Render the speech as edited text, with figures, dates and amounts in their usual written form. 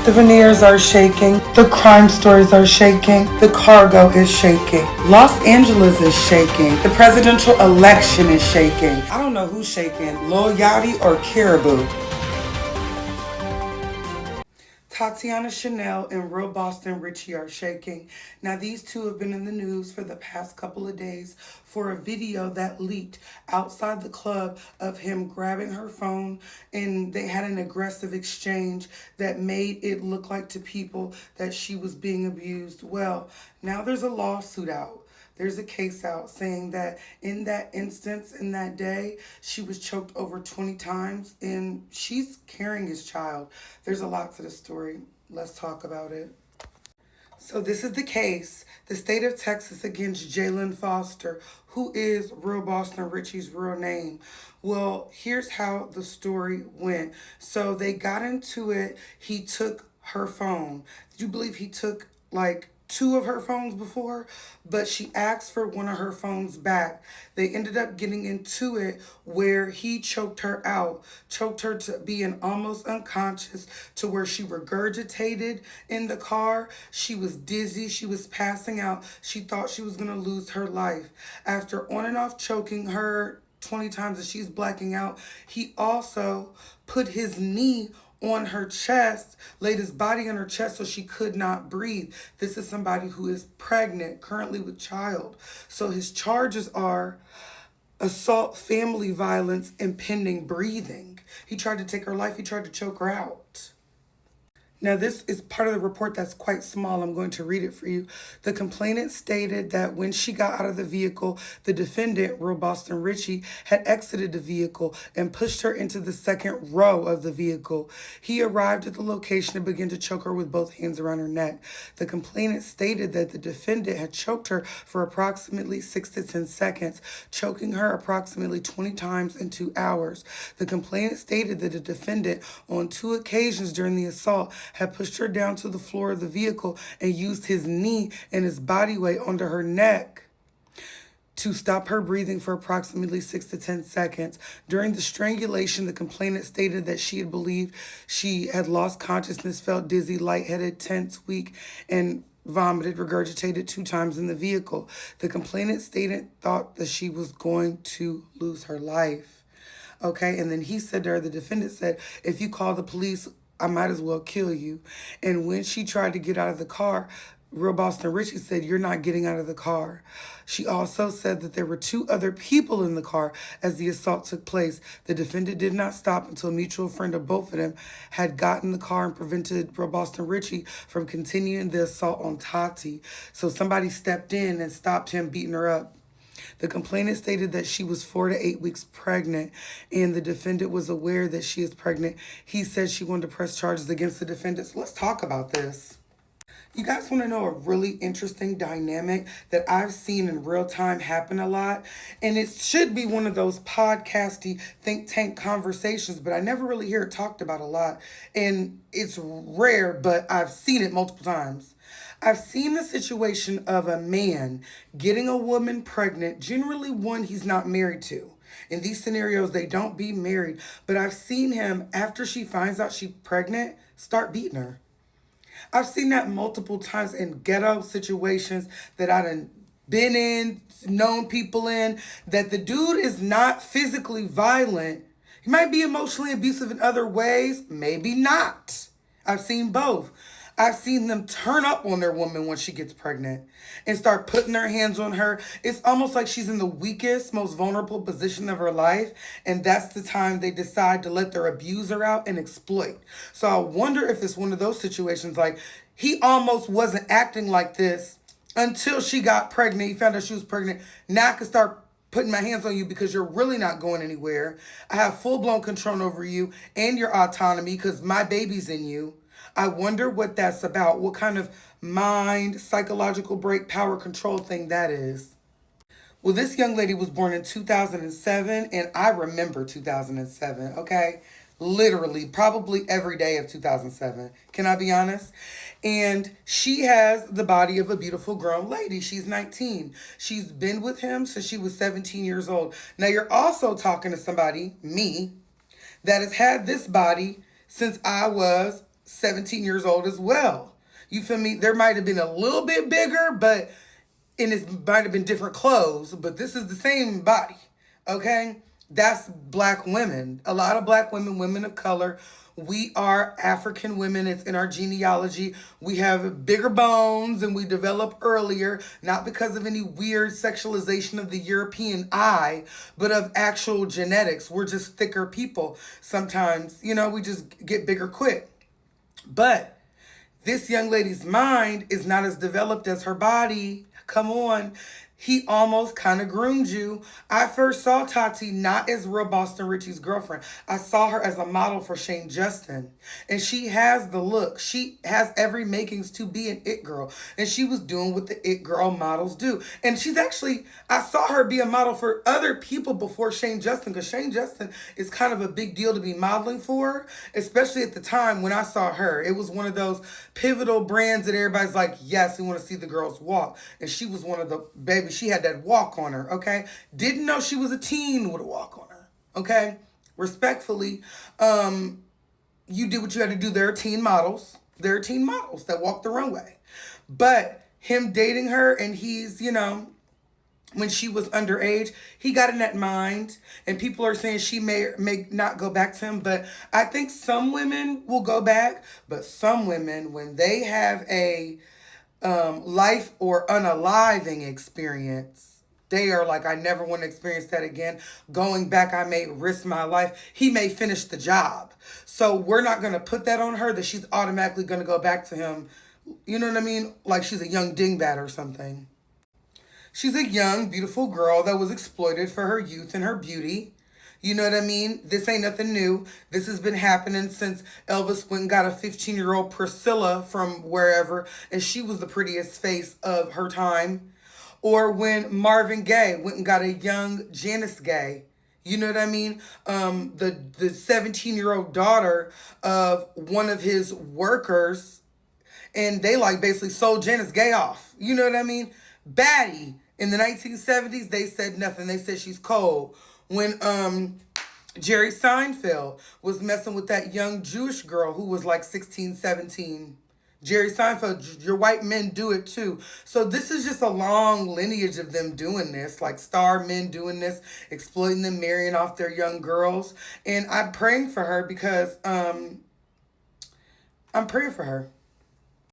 The veneers are shaking. The crime stories are shaking. The cargo is shaking. Los Angeles is shaking. The presidential election is shaking. I don't know who's shaking, Lil Yachty or Caribou. Tatiana Chanel and Real Boston Richey are shaking. Now, these two have been in the news for the past couple of days for a video that leaked outside the club of him grabbing her phone, and they had an aggressive exchange that made it look like to people that she was being abused. Well, now there's a lawsuit out. There's a case out saying that in that instance, in that day, she was choked over 20 times and she's carrying his child. There's a lot to the story. Let's talk about it. So this is the case. The state of Texas against Jalen Foster, who is Real Boston Richey's real name. Well, here's how the story went. So they got into it. He took her phone. Did you believe he took like two of her phones before, but she asked for one of her phones back. They ended up getting into it where he choked her out, choked her to being almost unconscious, to where she regurgitated in the car. She was dizzy. She was passing out. She thought she was going to lose her life. After on and off choking her 20 times as she's blacking out, he also put his knee on her chest, laid his body on her chest so she could not breathe. This is somebody who is pregnant, currently with child. So his charges are assault, family violence, impending breathing. He tried to take her life. He tried to choke her out. Now, this is part of the report that's quite small. I'm going to read it for you. The complainant stated that when she got out of the vehicle, the defendant, Real Boston Richey, had exited the vehicle and pushed her into the second row of the vehicle. He arrived at the location and began to choke her with both hands around her neck. The complainant stated that the defendant had choked her for approximately 6 to 10 seconds, choking her approximately 20 times in 2 hours. The complainant stated that the defendant, on 2 occasions during the assault, had pushed her down to the floor of the vehicle and used his knee and his body weight onto her neck to stop her breathing for approximately 6 to 10 seconds. During the strangulation, the complainant stated that she had believed she had lost consciousness, felt dizzy, lightheaded, tense, weak, and vomited, regurgitated 2 times in the vehicle. The complainant thought that she was going to lose her life. Okay, and then he said to her, the defendant said, if you call the police, I might as well kill you. And when she tried to get out of the car, Real Boston Richey said, you're not getting out of the car. She also said that there were 2 other people in the car as the assault took place. The defendant did not stop until a mutual friend of both of them had gotten the car and prevented Real Boston Richey from continuing the assault on Tati. So somebody stepped in and stopped him beating her up. The complainant stated that she was 4 to 8 weeks pregnant, and the defendant was aware that she is pregnant. He said she wanted to press charges against the defendant. So let's talk about this. You guys want to know a really interesting dynamic that I've seen in real time happen a lot? And it should be one of those podcasty think tank conversations, but I never really hear it talked about a lot. And it's rare, but I've seen it multiple times. I've seen the situation of a man getting a woman pregnant, generally one he's not married to. In these scenarios, they don't be married, but I've seen him, after she finds out she's pregnant, start beating her. I've seen that multiple times in ghetto situations that I've been in, known people in, that the dude is not physically violent. He might be emotionally abusive in other ways, maybe not. I've seen both. I've seen them turn up on their woman when she gets pregnant and start putting their hands on her. It's almost like she's in the weakest, most vulnerable position of her life. And that's the time they decide to let their abuser out and exploit. So I wonder if it's one of those situations like he almost wasn't acting like this until she got pregnant. He found out she was pregnant. Now I can start putting my hands on you because you're really not going anywhere. I have full-blown control over you and your autonomy because my baby's in you. I wonder what that's about, what kind of mind, psychological break, power control thing that is. Well, this young lady was born in 2007, and I remember 2007, okay? Literally, probably every day of 2007. Can I be honest? And she has the body of a beautiful grown lady. She's 19. She's been with him since she was 17 years old. Now, you're also talking to somebody, me, that has had this body since I was 17 years old as well. You feel me? There might have been a little bit bigger, but and it might have been different clothes, but this is the same body. Okay? That's black women. A lot of black women, women of color. We are African women. It's in our genealogy. We have bigger bones and we develop earlier, not because of any weird sexualization of the European eye, but of actual genetics. We're just thicker people. Sometimes, we just get bigger quick. But this young lady's mind is not as developed as her body. Come on. He almost kind of groomed you. I first saw Tati not as real Boston Richey's girlfriend. I saw her as a model for Shane Justin. And she has the look. She has every makings to be an it girl. And she was doing what the it girl models do. And I saw her be a model for other people before Shane Justin, because Shane Justin is kind of a big deal to be modeling for, especially at the time when I saw her. It was one of those pivotal brands that everybody's like, yes, we want to see the girls walk. And she was one of the, baby, she had that walk on her, okay? Didn't know she was a teen with a walk on her, okay? Respectfully, you did what you had to do. There are teen models. There are teen models that walk the runway. But him dating her, and he's, when she was underage, he got in that mind. And people are saying she may not go back to him. But I think some women will go back. But some women, when they have a life or unaliving experience, they are like, I never want to experience that again. Going back, I may risk my life. He may finish the job. So we're not going to put that on her that she's automatically going to go back to him. You know what I mean? Like she's a young dingbat or something. She's a young, beautiful girl that was exploited for her youth and her beauty. You know what I mean? This ain't nothing new. This has been happening since Elvis went and got a 15-year-old Priscilla from wherever, and she was the prettiest face of her time. Or when Marvin Gaye went and got a young Janice Gaye. You know what I mean? The 17-year-old daughter of one of his workers, and they like basically sold Janice Gaye off. You know what I mean? Baddie. In the 1970s, they said nothing. They said she's cold. When Jerry Seinfeld was messing with that young Jewish girl who was like 16, 17. Jerry Seinfeld, your white men do it too. So this is just a long lineage of them doing this, like star men doing this, exploiting them, marrying off their young girls. And I'm praying for her because I'm praying for her.